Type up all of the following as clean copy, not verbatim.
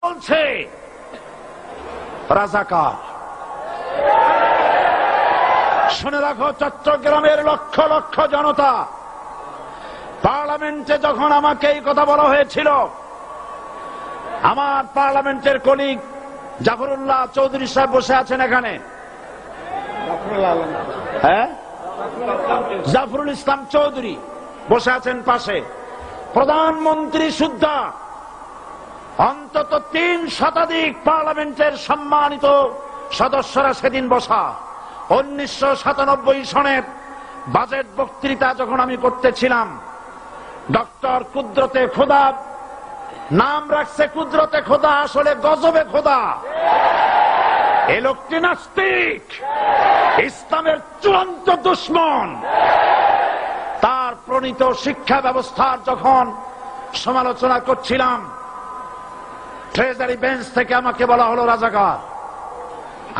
বলছে রাজাকার। শুনে রাখো, চট্টগ্রামের লক্ষ লক্ষ জনতা, পার্লামেন্টে যখন আমাকে এই কথা বলা হয়েছিল, আমার পার্লামেন্টের কলিগ জাফরুল্লাহ চৌধুরী সাহেব বসে আছেন এখানে, হ্যাঁ, জাফরুল ইসলাম চৌধুরী বসে আছেন পাশে, প্রধানমন্ত্রী সুদ্ধা, অন্তত 3 শতাধিক পার্লামেন্টের সম্মানিত সদস্যরা সেদিন বসা। 1997 সনের বাজেট বক্তৃতা যখন আমি করতেছিলাম, ডক্টর কুদরতে খোদা, নাম রাখছে কুদরতে খোদা, আসলে গজবে খোদা। এই লোকটি নাস্তিক, ইসলামের চূড়ান্ত দুশমন। তার প্রণীত শিক্ষা ব্যবস্থার যখন সমালোচনা করছিলাম, ট্রেজারি বেঞ্চ থেকে আমাকে বলা হলো রাজাকার।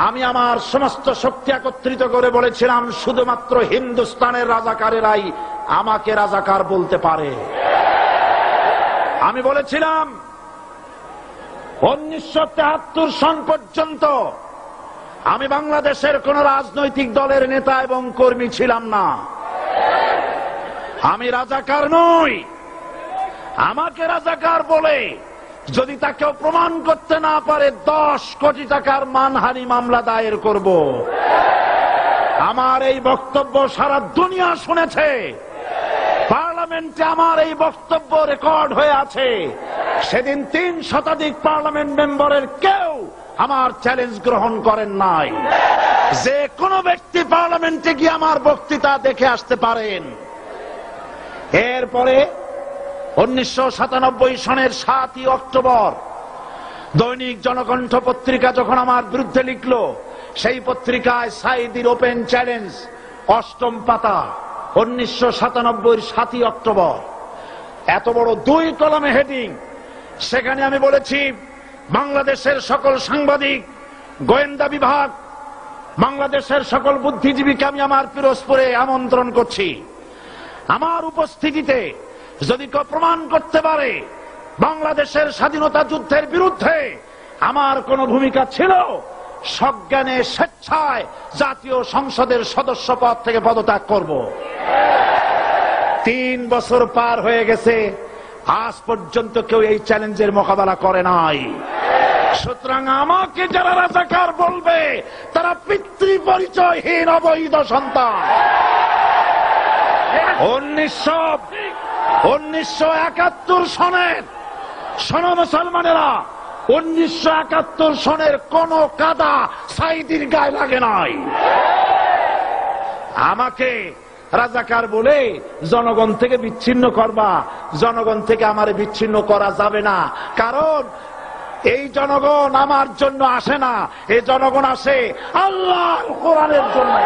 আমি আমার সমস্ত শক্তি একত্রিত করে বলেছিলাম, শুধুমাত্র হিন্দুস্তানের রাজাকারেরাই আমাকে রাজাকার বলতে পারে। আমি বলেছিলাম 1973 সন পর্যন্ত আমি বাংলাদেশের কোন রাজনৈতিক দলের নেতা এবং কর্মী ছিলাম না। আমি রাজাকার নই। আমাকে রাজাকার বলে যদি তাকে প্রমাণ করতে না পারে 10 কোটি টাকার মানহানি মামলা দায়ের করব। আমার এই বক্তব্য সারা দুনিয়া শুনেছে, পার্লামেন্টে আমার এই বক্তব্য রেকর্ড হয়ে আছে। সেদিন 3 শতাধিক পার্লামেন্ট মেম্বারের কেউ আমার চ্যালেঞ্জ গ্রহণ করেন নাই। যে কোনো ব্যক্তি পার্লামেন্টে গিয়ে আমার বক্তৃতা দেখে আসতে পারেন। এরপরে 1997 সনের 7 অক্টোবর দৈনিক জনকণ্ঠ পত্রিকা যখন আমার বিরুদ্ধে লিখল, সেই পত্রিকায় সাইদির ওপেন চ্যালেঞ্জ 8ম পাতা, 1997 7 অক্টোবর, এত বড় 2 কলামে হেডিং। সেখানে আমি বলেছি, বাংলাদেশের সকল সাংবাদিক, গোয়েন্দা বিভাগ, বাংলাদেশের সকল বুদ্ধিজীবীকে আমি আমার পিরোজপুরে আমন্ত্রণ করছি। আমার উপস্থিতিতে যদি কেউ প্রমাণ করতে পারে বাংলাদেশের স্বাধীনতা যুদ্ধের বিরুদ্ধে আমার কোন ভূমিকা ছিল, সজ্ঞানে স্বেচ্ছায় জাতীয় সংসদের সদস্য পদ থেকে পদত্যাগ করব। 3 বছর পার হয়ে গেছে, আজ পর্যন্ত কেউ এই চ্যালেঞ্জের মোকাবেলা করে নাই। সুতরাং আমাকে যারা রাজাকার বলবে তারা পিতৃ পরিচয়হীন অবৈধ সন্তান। 1971 সনের, শোনো মুসলমানেরা, 1971 সনের কোন কাদা সাইদির গায়ে লাগে নাই। আমাকে রাজাকার বলে জনগণ থেকে বিচ্ছিন্ন করবা, জনগণ থেকে আমারে বিচ্ছিন্ন করা যাবে না। কারণ এই জনগণ আমার জন্য আসে না, এই জনগণ আসে আল্লাহর কোরআনের জন্য।